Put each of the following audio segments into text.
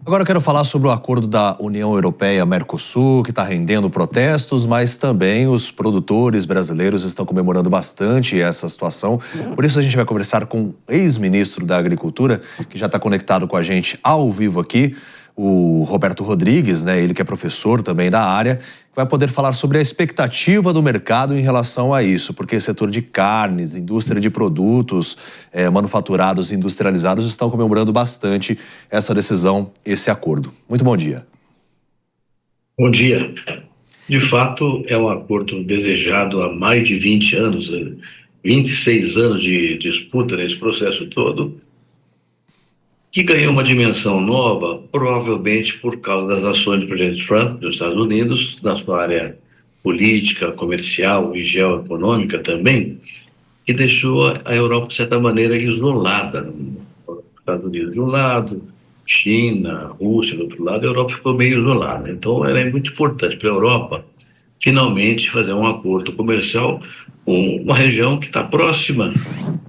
Agora eu quero falar sobre o acordo da União Europeia-Mercosul, que está rendendo protestos, mas também os produtores brasileiros estão comemorando bastante essa situação. Por isso a gente vai conversar com o ex-ministro da Agricultura, que já está conectado com a gente ao vivo aqui, o Roberto Rodrigues, né? Ele que é professor também da área, vai poder falar sobre a expectativa do mercado em relação a isso, porque setor de carnes, indústria de produtos manufaturados e industrializados estão comemorando bastante essa decisão, esse acordo. Muito bom dia. Bom dia. De fato, é um acordo desejado há mais de 20 anos, 26 anos de disputa nesse processo todo, que ganhou uma dimensão nova, provavelmente por causa das ações do presidente Trump dos Estados Unidos, na sua área política, comercial e geoeconômica também, que deixou a Europa, de certa maneira, isolada. Os Estados Unidos de um lado, China, Rússia do outro lado, a Europa ficou meio isolada. Então, era muito importante para a Europa, finalmente, fazer um acordo comercial com uma região que está próxima,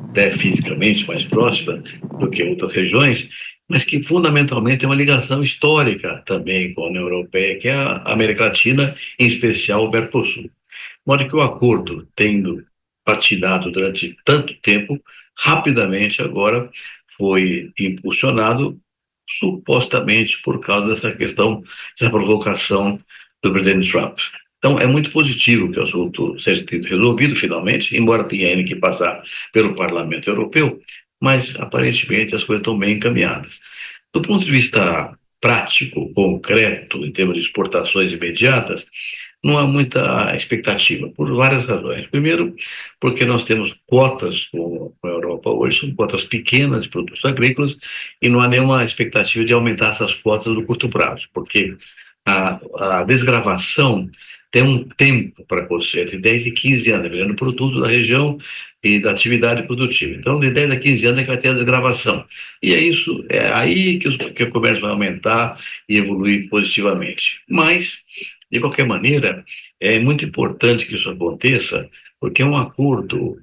até fisicamente mais próxima do que outras regiões, mas que fundamentalmente tem uma ligação histórica também com a União Europeia, que é a América Latina, em especial o Mercosul. De modo que o acordo, tendo patinado durante tanto tempo, rapidamente agora foi impulsionado, supostamente por causa dessa questão, dessa provocação do presidente Trump. Então, é muito positivo que o assunto seja resolvido finalmente, embora tenha ainda que passar pelo Parlamento Europeu, mas aparentemente as coisas estão bem encaminhadas. Do ponto de vista prático, concreto, em termos de exportações imediatas, não há muita expectativa, por várias razões. Primeiro, porque nós temos quotas com a Europa hoje, são quotas pequenas de produtos agrícolas, e não há nenhuma expectativa de aumentar essas quotas no curto prazo, porque a desgravação tem um tempo para acontecer, de 10 e 15 anos, dependendo do produto, da região e da atividade produtiva. Então, de 10 a 15 anos é que vai ter a desgravação. E é isso, é aí que o comércio vai aumentar e evoluir positivamente. Mas, de qualquer maneira, é muito importante que isso aconteça, porque um acordo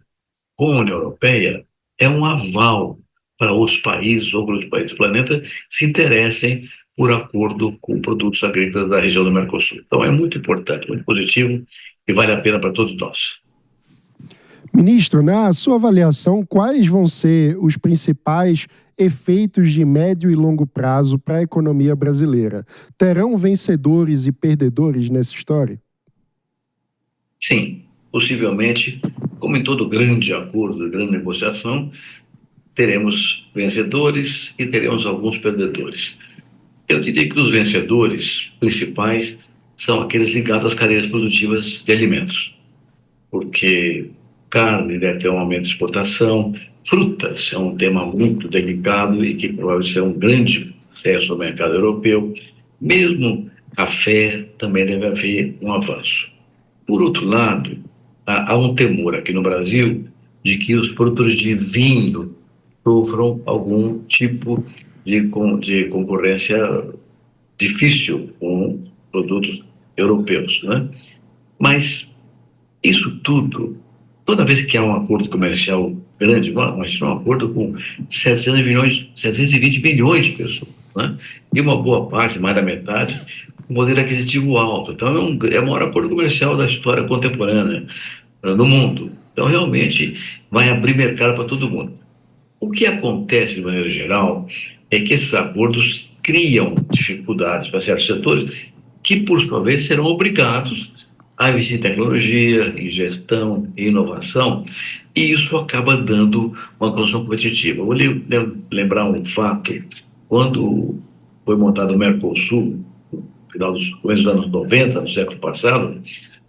com a União Europeia é um aval para outros países ou grupos de países do planeta que se interessem por acordo com produtos agrícolas da região do Mercosul. Então é muito importante, muito positivo e vale a pena para todos nós. Ministro, na sua avaliação, quais vão ser os principais efeitos de médio e longo prazo para a economia brasileira? Terão vencedores e perdedores nessa história? Sim, possivelmente, como em todo grande acordo, grande negociação, teremos vencedores e teremos alguns perdedores. Eu diria que os vencedores principais são aqueles ligados às cadeias produtivas de alimentos, porque carne deve ter um aumento de exportação, frutas é um tema muito delicado e que provavelmente será um grande acesso ao mercado europeu, mesmo café também deve haver um avanço. Por outro lado, há um temor aqui no Brasil de que os produtores de vinho sofram algum tipo de concorrência difícil com produtos europeus, né? Mas isso tudo, toda vez que há um acordo comercial grande, mas é um acordo com 720 milhões de pessoas, né? E uma boa parte, mais da metade, com poder aquisitivo alto. Então é o maior acordo comercial da história contemporânea no mundo. Então realmente vai abrir mercado para todo mundo. O que acontece de maneira geral é que esses acordos criam dificuldades para certos setores que, por sua vez, serão obrigados a investir em tecnologia, em gestão, em inovação, e isso acaba dando uma condição competitiva. Eu vou lembrar um fato: quando foi montado o Mercosul, no final dos começos dos anos 90, no século passado,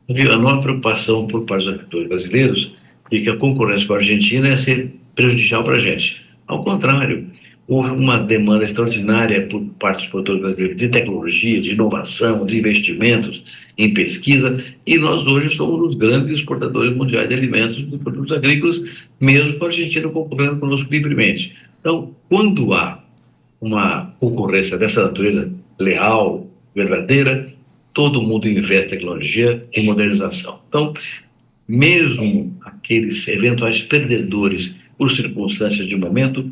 havia uma enorme preocupação por parte dos agricultores brasileiros de que a concorrência com a Argentina ia ser prejudicial para a gente. Ao contrário, houve uma demanda extraordinária por parte dos produtores brasileiros de tecnologia, de inovação, de investimentos em pesquisa, e nós hoje somos os grandes exportadores mundiais de alimentos, de produtos agrícolas, mesmo com a Argentina concorrendo conosco livremente. Então, quando há uma concorrência dessa natureza leal, verdadeira, todo mundo investe em tecnologia e modernização. Então, mesmo aqueles eventuais perdedores por circunstâncias de momento,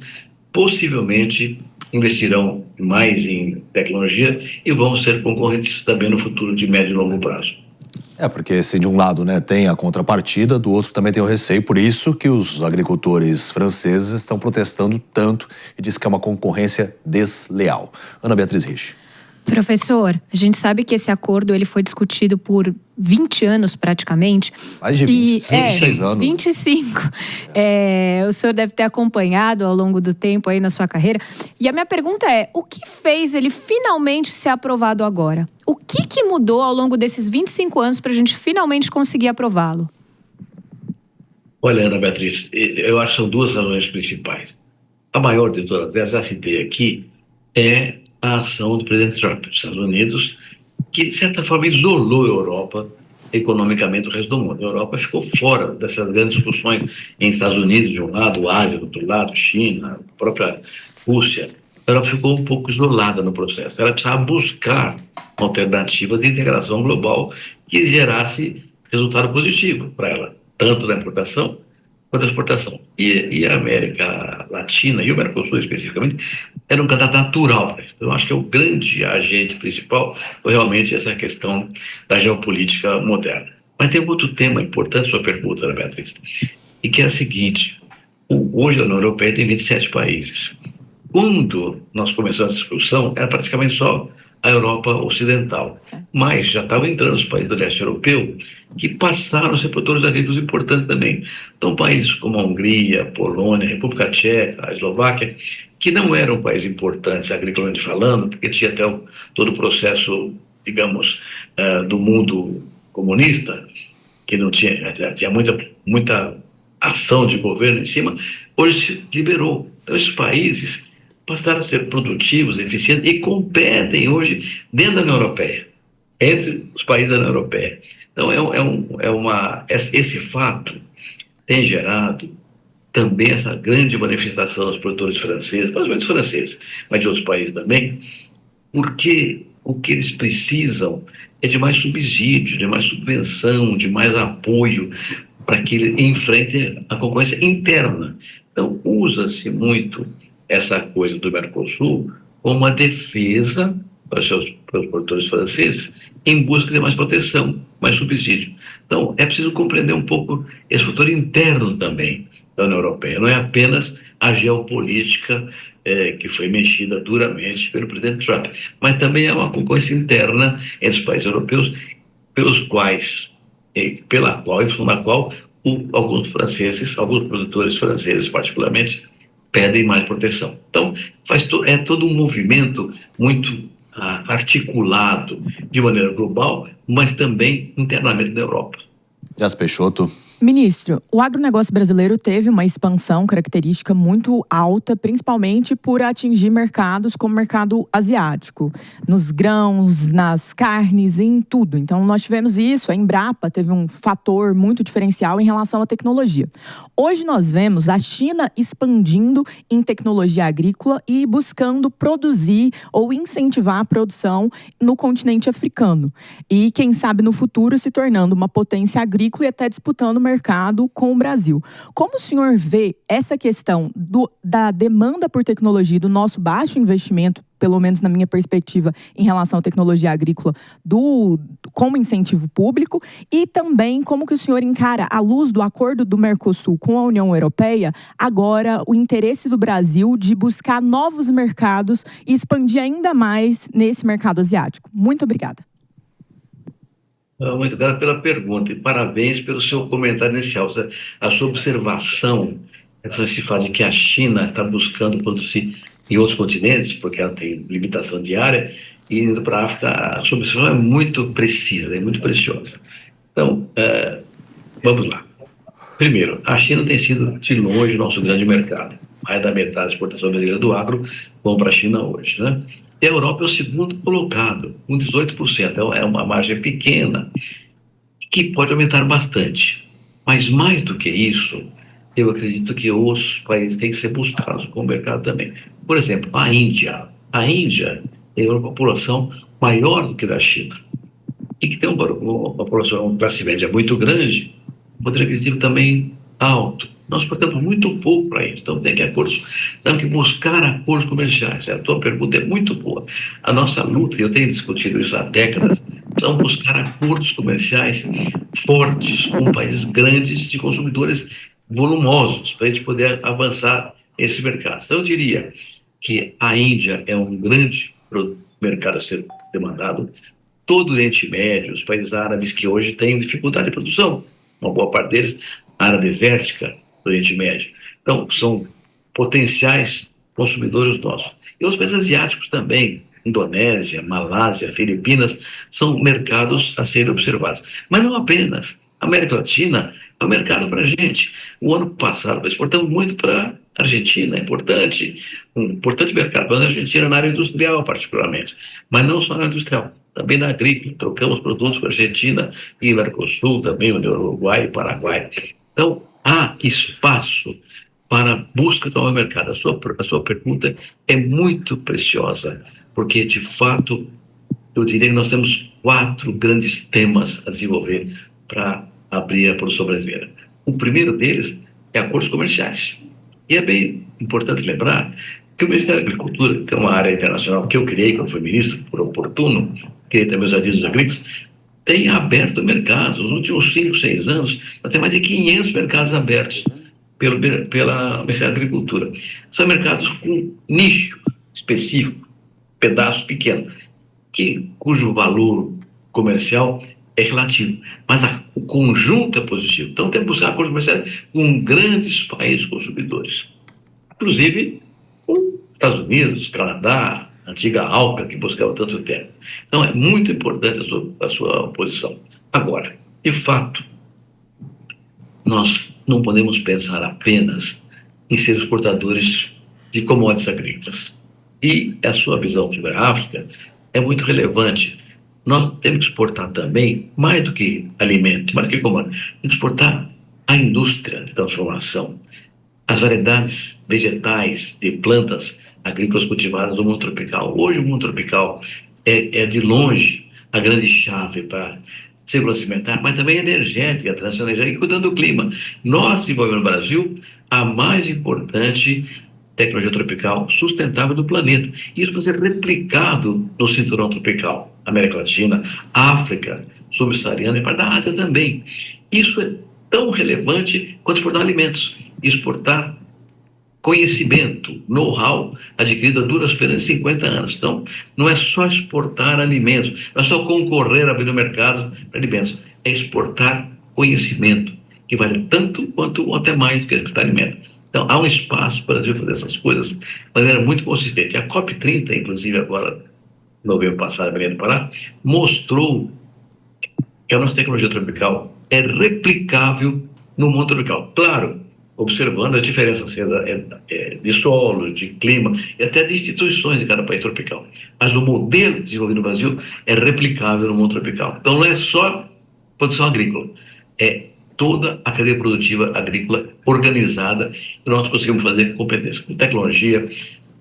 possivelmente investirão mais em tecnologia e vão ser concorrentes também no futuro de médio e longo prazo. Porque se de um lado, né, tem a contrapartida, do outro também tem o receio, por isso que os agricultores franceses estão protestando tanto e diz que é uma concorrência desleal. Ana Beatriz Rich. Professor, a gente sabe que esse acordo ele foi discutido por 20 anos praticamente. Mais de 26 anos. 25. O senhor deve ter acompanhado ao longo do tempo aí na sua carreira. E a minha pergunta é, o que fez ele finalmente ser aprovado agora? O que mudou ao longo desses 25 anos para a gente finalmente conseguir aprová-lo? Olha, Ana Beatriz, eu acho que são duas razões principais. A maior de todas elas, já citei aqui, é a ação do presidente Trump dos Estados Unidos, que, de certa forma, isolou a Europa economicamente do resto do mundo. A Europa ficou fora dessas grandes discussões em Estados Unidos, de um lado, Ásia, do outro lado, China, a própria Rússia. A Europa ficou um pouco isolada no processo. Ela precisava buscar uma alternativa de integração global que gerasse resultado positivo para ela, tanto na importação quanto na exportação. E a América Latina, e o Mercosul especificamente, era um candidato natural para isso. Então, eu acho que o grande agente principal foi realmente essa questão da geopolítica moderna. Mas tem outro tema importante, sua pergunta, Ana Beatriz, e que é a seguinte: hoje a União Europeia tem 27 países. Quando nós começamos a discussão, era praticamente só a Europa Ocidental. Mas já estavam entrando os países do leste europeu que passaram a ser produtores agrícolas importantes também. Então, países como a Hungria, a Polônia, a República Tcheca, a Eslováquia, que não eram países importantes agriculturalmente falando, porque tinha até todo o processo, digamos, do mundo comunista, que não tinha muita ação de governo em cima, hoje se liberou. Então, esses países passaram a ser produtivos, eficientes e competem hoje dentro da União Europeia, entre os países da União Europeia. Então, esse fato tem gerado também essa grande manifestação dos produtores franceses, principalmente os franceses, mas de outros países também, porque o que eles precisam é de mais subsídio, de mais subvenção, de mais apoio para que eles enfrentem a concorrência interna. Então, usa-se muito essa coisa do Mercosul como uma defesa para os produtores franceses em busca de mais proteção, mais subsídio. Então, é preciso compreender um pouco esse fator interno também da União Europeia. Não é apenas a geopolítica que foi mexida duramente pelo presidente Trump, mas também é uma concorrência interna entre os países europeus, em função da qual alguns produtores franceses particularmente, pedem mais proteção. Então, é todo um movimento muito articulado de maneira global, mas também internamente na Europa. Jássica Peixoto. Ministro, o agronegócio brasileiro teve uma expansão característica muito alta, principalmente por atingir mercados como o mercado asiático, nos grãos, nas carnes, em tudo. Então, nós tivemos isso, a Embrapa teve um fator muito diferencial em relação à tecnologia. Hoje nós vemos a China expandindo em tecnologia agrícola e buscando produzir ou incentivar a produção no continente africano. E, quem sabe, no futuro se tornando uma potência agrícola e até disputando o mercado com o Brasil. Como o senhor vê essa questão da demanda por tecnologia, do nosso baixo investimento, pelo menos na minha perspectiva, em relação à tecnologia agrícola, como incentivo público, e também como que o senhor encara, à luz do acordo do Mercosul com a União Europeia, agora o interesse do Brasil de buscar novos mercados e expandir ainda mais nesse mercado asiático? Muito obrigada. Muito obrigado pela pergunta e parabéns pelo seu comentário inicial. A sua observação, se fala de que a China está buscando produzir em outros continentes, porque ela tem limitação de área, e indo para a África, a sua observação é muito precisa, é muito preciosa. Então, vamos lá. Primeiro, a China tem sido, de longe, o nosso grande mercado. Mais da metade da exportação brasileira do agro vão para a China hoje, né? E a Europa é o segundo colocado, com 18%. Então, é uma margem pequena, que pode aumentar bastante. Mas, mais do que isso, eu acredito que os países têm que ser buscados como mercado também. Por exemplo, a Índia. A Índia tem uma população maior do que a da China. E que tem uma população, uma classe média muito grande, um poder aquisitivo também alto. Nós exportamos muito pouco para eles. Então, temos que buscar acordos comerciais. A tua pergunta é muito boa. A nossa luta, eu tenho discutido isso há décadas, então buscar acordos comerciais fortes com países grandes de consumidores volumosos, para a gente poder avançar esse mercado. Então, eu diria que a Índia é um grande mercado a ser demandado. Todo o Oriente Médio, os países árabes que hoje têm dificuldade de produção, uma boa parte deles, área desértica do Oriente Médio. Então, são potenciais consumidores nossos. E os países asiáticos também, Indonésia, Malásia, Filipinas, são mercados a serem observados. Mas não apenas. A América Latina é um mercado para a gente. O ano passado, nós exportamos muito para a Argentina, um importante mercado para a Argentina na área industrial, particularmente. Mas não só na área industrial, também na agrícola. Trocamos produtos com a Argentina e Mercosul, também o Uruguai e Paraguai. Então, há espaço para busca do novo mercado. A sua pergunta é muito preciosa, porque, de fato, eu diria que nós temos 4 grandes temas a desenvolver para abrir a produção brasileira. O primeiro deles é acordos comerciais. E é bem importante lembrar que o Ministério da Agricultura, que é uma área internacional que eu criei quando fui ministro, por oportuno, criei também os aditivos agrícolas, tem aberto mercados. Nos últimos 5, 6 anos, nós temos mais de 500 mercados abertos pela Ministério da Agricultura. São mercados com nicho específico, pedaço pequeno, cujo valor comercial é relativo, mas o conjunto é positivo. Então, temos que buscar acordos comerciais com grandes países consumidores, inclusive os Estados Unidos, Canadá, a antiga ALCA, que buscava tanto tempo. Então, é muito importante a sua posição. Agora, de fato, nós não podemos pensar apenas em ser exportadores de commodities agrícolas. E a sua visão sobre a África é muito relevante. Nós temos que exportar também, mais do que alimento, mais do que commodity, temos que exportar a indústria de transformação, as variedades vegetais de plantas agrícolas cultivadas no mundo tropical. Hoje o mundo tropical é de longe a grande chave para segurança alimentar, mas também energética, a transição energética e cuidando do clima. Nós desenvolvemos no Brasil a mais importante tecnologia tropical sustentável do planeta. Isso vai ser replicado no cinturão tropical, América Latina, África, subsaariana e parte da Ásia também. Isso é tão relevante quanto exportar alimentos, exportar conhecimento, know-how adquirido a duras penas de 50 anos. Então, não é só exportar alimentos, não é só concorrer a abrir o mercado para alimentos, é exportar conhecimento, que vale tanto quanto ou até mais do que exportar alimentos. Então, há um espaço para o Brasil fazer essas coisas de maneira muito consistente. A COP30, inclusive agora, em novembro passado, em Belém do Pará, mostrou que a nossa tecnologia tropical é replicável no mundo tropical. Claro, observando as diferenças de solo, de clima e até de instituições de cada país tropical. Mas o modelo desenvolvido no Brasil é replicável no mundo tropical. Então, não é só produção agrícola, é toda a cadeia produtiva agrícola organizada, e nós conseguimos fazer com competência, com tecnologia,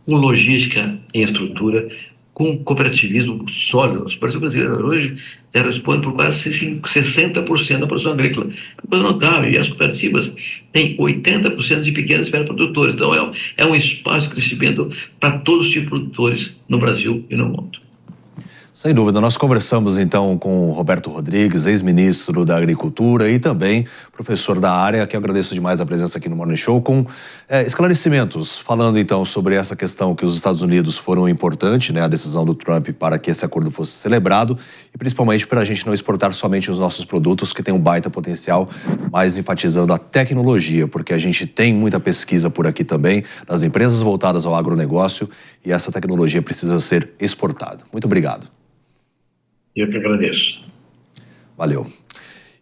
com logística em estrutura, com cooperativismo sólido. Os países brasileiros hoje já respondem por quase 60% da produção agrícola. Uma coisa notável, e as cooperativas têm 80% de pequenos e médios produtores. Então, é um espaço de crescimento para todos os tipos de produtores no Brasil e no mundo. Sem dúvida, nós conversamos então com o Roberto Rodrigues, ex-ministro da Agricultura e também professor da área, que eu agradeço demais a presença aqui no Morning Show, com esclarecimentos, falando então sobre essa questão que os Estados Unidos foram importante, né, a decisão do Trump para que esse acordo fosse celebrado, e principalmente para a gente não exportar somente os nossos produtos, que tem um baita potencial, mas enfatizando a tecnologia, porque a gente tem muita pesquisa por aqui também, das empresas voltadas ao agronegócio, e essa tecnologia precisa ser exportada. Muito obrigado. Eu que agradeço. Valeu.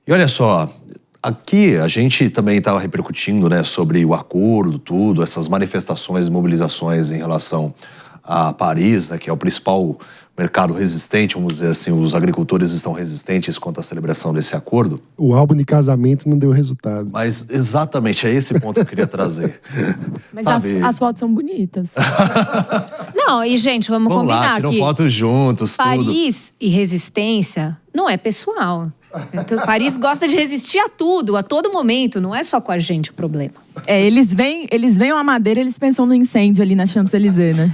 E olha só, aqui a gente também estava repercutindo, né, sobre o acordo, tudo, essas manifestações e mobilizações em relação a Paris, né, que é o principal mercado resistente, vamos dizer assim, os agricultores estão resistentes quanto à celebração desse acordo. O álbum de casamento não deu resultado. Mas exatamente, é esse ponto que eu queria trazer. Mas as fotos são bonitas. Não, e gente, vamos combinar lá, tiram que fotos juntos, Paris e resistência não é pessoal. Então, Paris gosta de resistir a tudo, a todo momento. Não é só com a gente o problema. Eles veem a Madeira, eles pensam no incêndio ali na Champs-Élysées, né?